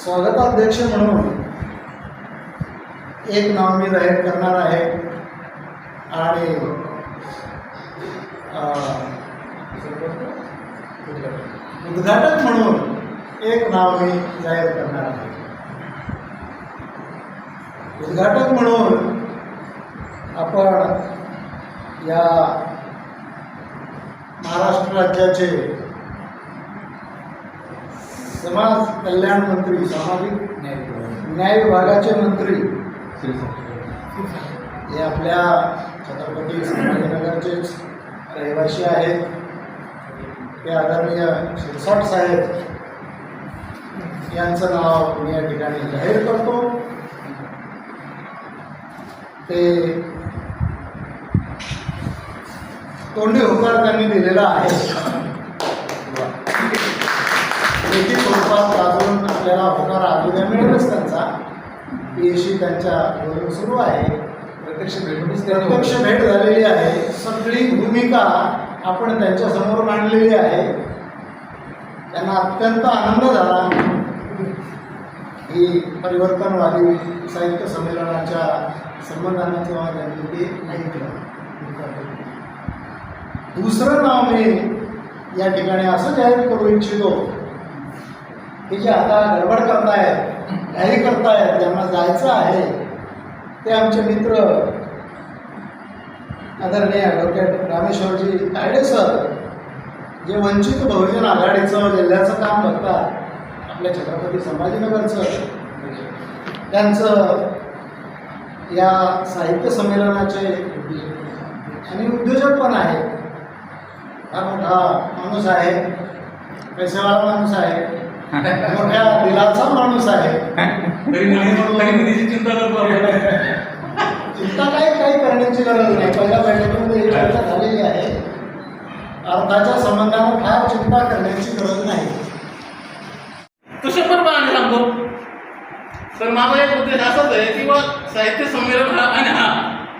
स्वागताध्यक्ष म्हणून एक नाव मी जाहीर करणार आहे आणि उद्घाटक म्हणून एक नाव मी जाहीर करणार आहे. उद्घाटक म्हणून आपण या महाराष्ट्र राज्याचे समाज कल्याण मंत्री, सामाजिक न्याय विभागाचे मंत्री हे आपल्या छत्रपती संभाजीनगरचेच रहिवासी आहेत. ते आदरणीय शिरसाट साहेब यांचं नाव मी या ठिकाणी जाहीर करतो. ते तोंडी होकार त्यांनी दिलेला आहे. लेखी स्वरूपात अजून आपल्याला होकार अजून मिळेलच त्यांचा. अशी त्यांच्यावरून सुरू आहे. प्रत्यक्ष भेट झालेली आहे. सगळी भूमिका आपण त्यांच्यासमोर मांडलेली आहे. त्यांना अत्यंत आनंद झाला ही परिवर्तनवादी साहित्य संमेलनाच्या संबंधाने जेव्हा त्यांनी ते ऐकलं. दुसरं नाव मी या ठिकाणी असं जाहीर करू इच्छितो की जे आता गडबड करतायत, घाई करतायत, ज्यांना जायचं आहे ते आमचे मित्र आदरणीय ॲडव्होकेट रामेश्वरजी तायडे सर, जे वंचित बहुजन आघाडीचं जिल्ह्याचं काम बघतात, आपल्या छत्रपती संभाजीनगरचं, त्यांचं या साहित्य संमेलनाचे आणि उद्योजक पण आहे. हा मोठा माणूस आहे, पैसेवाला माणूस आहे, मोठ्या दिलाचा माणूस आहे. चिंता काही करण्याची गरज नाही. पहिल्या बैठकीमध्ये चर्चा झालेली आहे. अर्थाच्या संबंधाने फार चिंता करण्याची गरज नाही. तो 100% सांगतो. तर माझा एक उद्देश असाच आहे की साहित्य संमेलन हा, आणि हा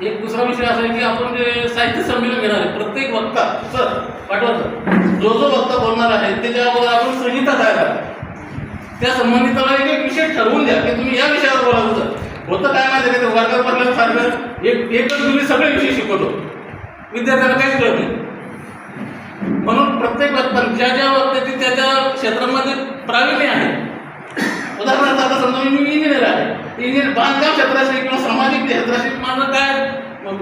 एक दुसरा विषय असा आहे की आपण जे साहित्य संमेलन घेणार आहे, प्रत्येक वक्ता सर पाठवतो, जो वक्ता बोलणार आहे त्याच्यावर आपण संहिता तयार करा. त्या संबंधिताला एक विषय ठरवून द्या की तुम्ही या विषयावर बोलायचं. होतं काय माहिती आहे का, वर्गात पडल्यासारखं एकच तुम्ही सगळे विषय शिकवतो, विद्यार्थ्यांना काहीच कळत नाही. म्हणून प्रत्येक वक्ता ज्या वक्त्याची त्या क्षेत्रामध्ये प्रावीण्य आहे. उदाहरणार्थ आता समजा मी इंजिनियर आहे, इंजिनियर बांधकाम क्षेत्राशी किंवा सामाजिक क्षेत्राशी माझं काय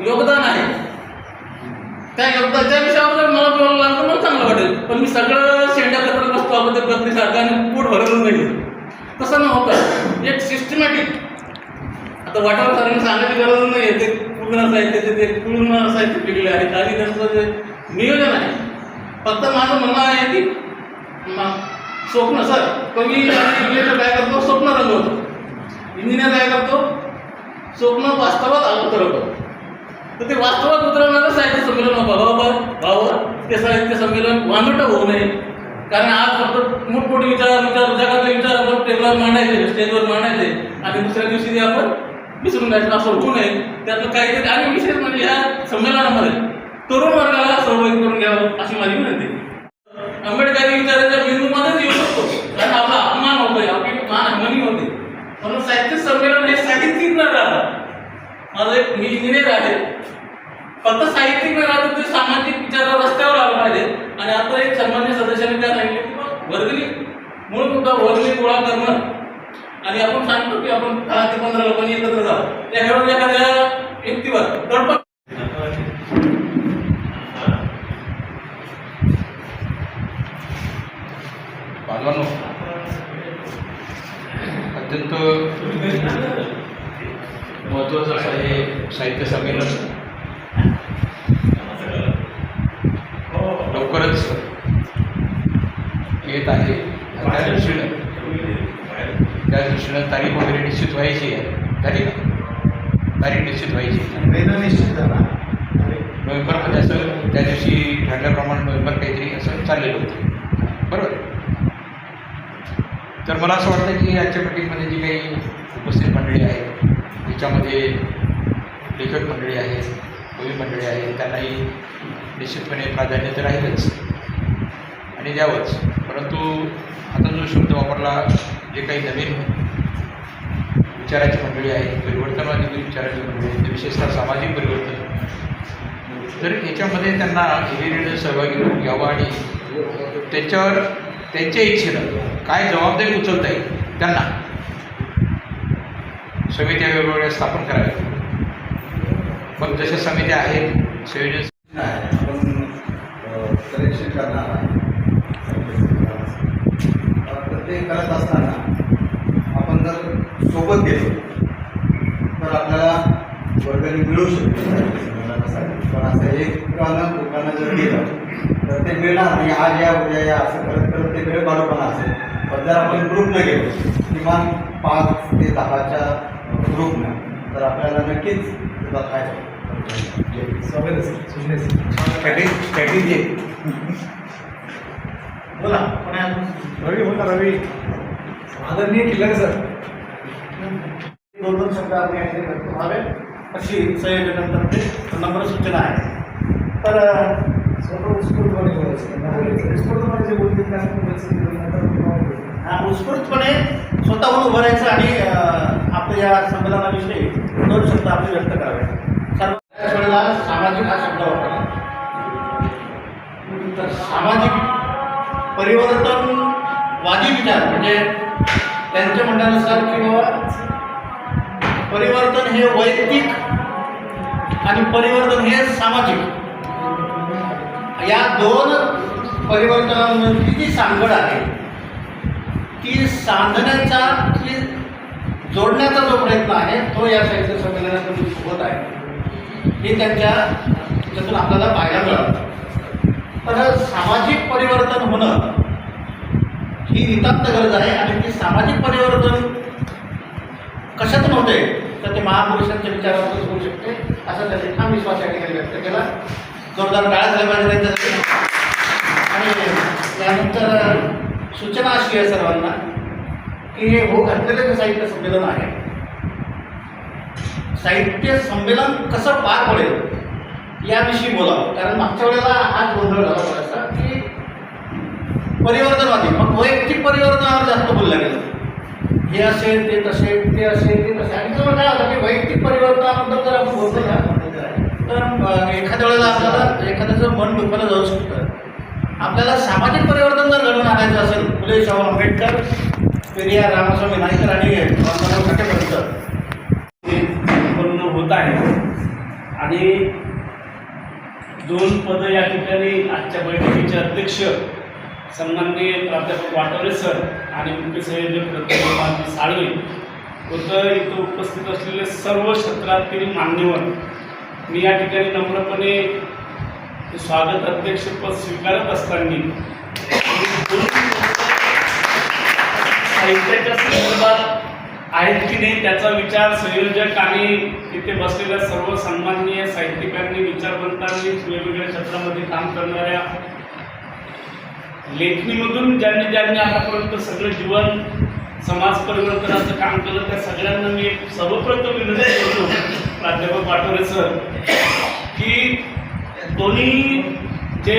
योगदान आहे, त्या योगदानाच्या विषयावर जर मला बोलायला लागतं मला चांगलं वाटेल. पण मी सगळं शेंड्या कचरा बसतो आपण त्या प्रक्रियेसारखं आणि पोट भरलं नाही. तसं न होतं एक सिस्टमॅटिक, आता वाटावर सरांनी सांगायची गरज नाही आहे. ते पूर्ण साहित्याचे ते पूर्ण साहित्य पिकले आहेत आणि त्यांचं जे नियोजन आहे. फक्त माझं म्हणणं आहे की स्वप्न सर कवी आणि इंजिनियर काय करतो, स्वप्न रंगवतो. इंजिनियर काय करतो, स्वप्न वास्तवात उतरवतो. तर ते वास्तवात उतरवणारं साहित्य संमेलन व्हावं. ते साहित्य संमेलन वानवटं होऊ नये. कारण आज फक्त मोठमोठे विचार जगातले विचार आपण टेबलवर मांडायचे, स्टेजवर मांडायचे आणि दुसऱ्या दिवशी ते आपण विसरून जायचं, असं होऊ नये. त्यातलं काहीतरी आणि विशेष म्हणजे या संमेलनामध्ये तरुण वर्गाला सहभागी करून घ्यावं अशी माझी विनंती. आंबेडकरी विचाराच्या बिंदूमध्येच येऊ शकतो, कारण आपला अपमान होतोय, आपली मानहानी होते. म्हणून साहित्य संमेलन हे साहित्यिक न राहता, माझं एक मी इंजिनियर आहे, फक्त साहित्यिक न राहता ते सामाजिक विचार रस्त्यावर आलं पाहिजे. आणि आता एक सन्मान्य सदस्याने काय सांगितले की वर्गणी मूळ मुद्दा वर्गणी गोळा करणं. आणि आपण सांगतो की आपण 10 ते 15 लोकांनी एकत्र जावं. त्यावेळेस एखाद्या व्यक्तीवर दडपण बालवानो अत्यंत महत्त्वाचं असं हे साहित्य संमेलन लवकरच येत आहे. त्या दृष्टीनं तारीख वगैरे निश्चित व्हायची आहे. झाली का तारीख निश्चित व्हायची, महिना निश्चित झाला. नोव्हेंबरमध्ये असं त्या दिवशी ठरल्याप्रमाणे नोव्हेंबर काहीतरी असं चाललेलं होतं, बरोबर. तर मला असं वाटतं की आजच्या मीटिंगमध्ये जी काही उपस्थित मंडळी आहेत त्याच्यामध्ये लेखक मंडळी आहेत, कवी मंडळी आहेत, त्यांनाही निश्चितपणे प्राधान्य तर राहीलच. आणि द्यावंच. परंतु आता जो शब्द वापरला, जे काही नवीन विचाराची मंडळी आहे, परिवर्तनवादी विचाराची मंडळी आहे, विशेषतः सामाजिक परिवर्तन, तर याच्यामध्ये त्यांना हिरिरीने सहभागी घ्यावं आणि त्याच्यावर त्यांच्या इच्छेनं काय जबाबदारी उचलता येईल त्यांना समित्या वेगवेगळ्या स्थापन कराव्या. मग जशा समित्या आहेत संयोजन आपण कलेक्शन करणार आहे. ते करत असताना आपण जर सोबत गेलो तर आपल्याला वर्गणी मिळू शकते. पण असं एक दुकानं जर गेलं तर ते मिळणार नाही. आज या उद्या या असं करत करत ते वेळ काढूपणा असेल. पण जर आपण ग्रुपनं गेलो किमान 5 ते 10च्या ग्रुपनं तर आपल्याला नक्कीच तुला काय स्ट्रॅटेजी बोला कोणी अजून? रवी बोला. रवी आदरणीय किल्लारे सर, 2 शब्द आम्ही ऐकले व्हावे अशी संयोजकांतर्फे नम्र सूचना आहे. तर उत्स्फूर्तपणे स्वतःहून उभं राहायचं आणि आपल्या या संमेलनाविषयी 2 शब्द आपले व्यक्त करावे. सर्व वेळेला सामाजिक हा शब्द वापरला तर सामाजिक परिवर्तनवादी विचार म्हणजे त्यांच्या म्हणण्यानुसार की बाबा परिवर्तन हे वैयक्तिक आणि परिवर्तन हे सामाजिक, या 2 परिवर्तनांमधली जी सांगड आहे ती सांधण्याचा की जोडण्याचा जो प्रयत्न आहे तो या साहित्य संमेलनातून होत आहे. हे त्यांच्या त्यातून आपल्याला पाहायला मिळतं. तर सामाजिक परिवर्तन होणं ही नितांत गरज आहे आणि ती सामाजिक परिवर्तन कशातून होते तर ते महापुरुषांच्या विचारातूनच होऊ शकते असा त्याचा ठाम विश्वास या ठिकाणी व्यक्त केला. जोरदार टाळ्या झाल्या पाहिजे त्यांच्यासाठी. आणि त्यानंतर सूचना अशी आहे सर्वांना की हे घडलेलं जे साहित्य संमेलन आहे, साहित्य संमेलन कसं पार पडेल याविषयी बोलावं. कारण मागच्या वेळेला हाच गोंधळ झाला बराचसा की परिवर्तनवादी मग वैयक्तिक परिवर्तनावर जास्त बोललं गेलं. हे असेल ते तसे, ते असेल ते तसे. आणि जवळ काय होतं की वैयक्तिक परिवर्तनाबद्दल जर आपण बोलतो ना तर एखाद्या वेळेला आपल्याला एखाद्याचं मन दुखायला जाऊ शकतं. आपल्याला सामाजिक परिवर्तन जर घडवून आणायचं असेल फुले शाहू आंबेडकर, पेरियार, रामास्वामी नाईकर आणि रामदास खाटेपर्यंत हे संपन्न होत आहे. आणि 2 पदं या ठिकाणी आजच्या बैठकीचे अध्यक्ष सन्माननीय प्राध्यापक वाटोरे सर आणि मुख्य संयोजक रत्नकुमार साळवे होतं. इथं उपस्थित असलेले सर्व क्षेत्रातील मान्यवर, मी या ठिकाणी नम्रपणे स्वागत अध्यक्षपद स्वीकारत असताना साहित्याच्या संदर्भात आहेत की नाही त्याचा विचार संयोजक आणि तिथे बसलेल्या सर्व सन्माननीय साहित्यिकांनी, विचारवंतांनी, वेगवेगळ्या क्षेत्रामध्ये काम करणाऱ्या लेखणीमधून ज्यांनी आतापर्यंत सगळं जीवन समाज परिवर्तनाचं काम केलं त्या सगळ्यांना मी सर्वप्रथम विनंती करतो प्राध्यापक वाटोरे सर की दोन्ही जे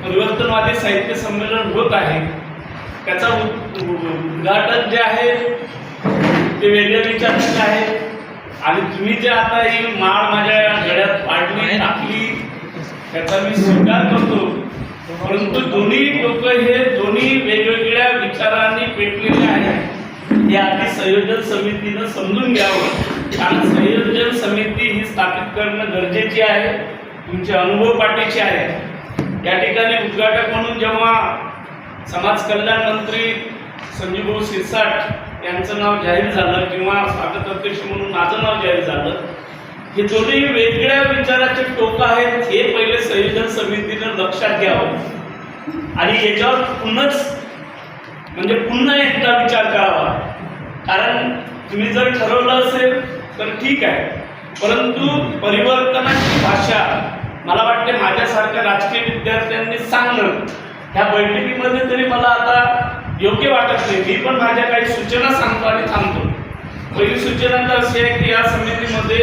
परिवर्तनवादी साहित्य संमेलन होत आहे त्याचा उद्घाटन जे आहे ते वेगळ्या विचारांचे आहे. आणि तुम्ही जे आता ही माळ माझ्या गळ्यात पाडली टाकली त्याचा मी स्वीकार करतो. परंतु दोन्ही लोक हे दोन्ही वेगवेगळ्या विचारांनी पेटलेले आहेत हे आधी संयोजन समितीनं समजून घ्यावं. कारण संयोजन समिती ही स्थापित करणं गरजेची आहे, तुमचे अनुभव पाठीचे आहेत. या ठिकाणी उद्घाटक म्हणून जेव्हा समाज कल्याण मंत्री संजीवभाऊ शिरसाट यांचं नाव जाहीर झालं किंवा स्वागत अध्यक्ष म्हणून माझं नाव जाहीर झालं, हे दोन्ही वेगळ्या विचाराचे टोक आहेत हे पहिले संयोजन समितीनं लक्षात घ्यावं आणि याच्यावर पुन्हा एकदा विचार करावा. कारण तुम्ही जर ठरवलं असेल तर ठीक आहे, परंतु परिवर्तनाची भाषा मला वाटते माझ्यासारख्या राजकीय विद्यार्थ्यांनी सांगणं ह्या बैठकीमध्ये तरी मला आता योग्य वाटत नाही. मी पण माझ्या काही सूचना सांगतो आणि थांबतो. पहिली सूचना तर अशी आहे की या समितीमध्ये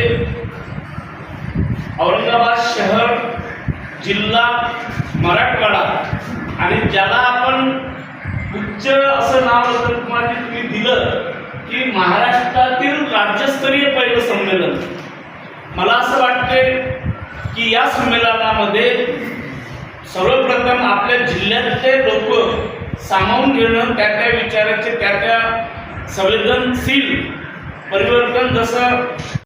औरंगाबाद शहर, जिल्हा, मराठवाडा आणि ज्याला आपण उच्च असं नाव रतनकुमारजी तुम्ही दिलं की महाराष्ट्रातील राज्यस्तरीय पहिलं संमेलन, मला असं वाटतंय की या संमेलनामध्ये सर्वप्रथम आपल्या जिल्ह्यातले लोक सामावून घेणं, त्या विचाराचे त्या संवेदनशील परिवर्तन जसं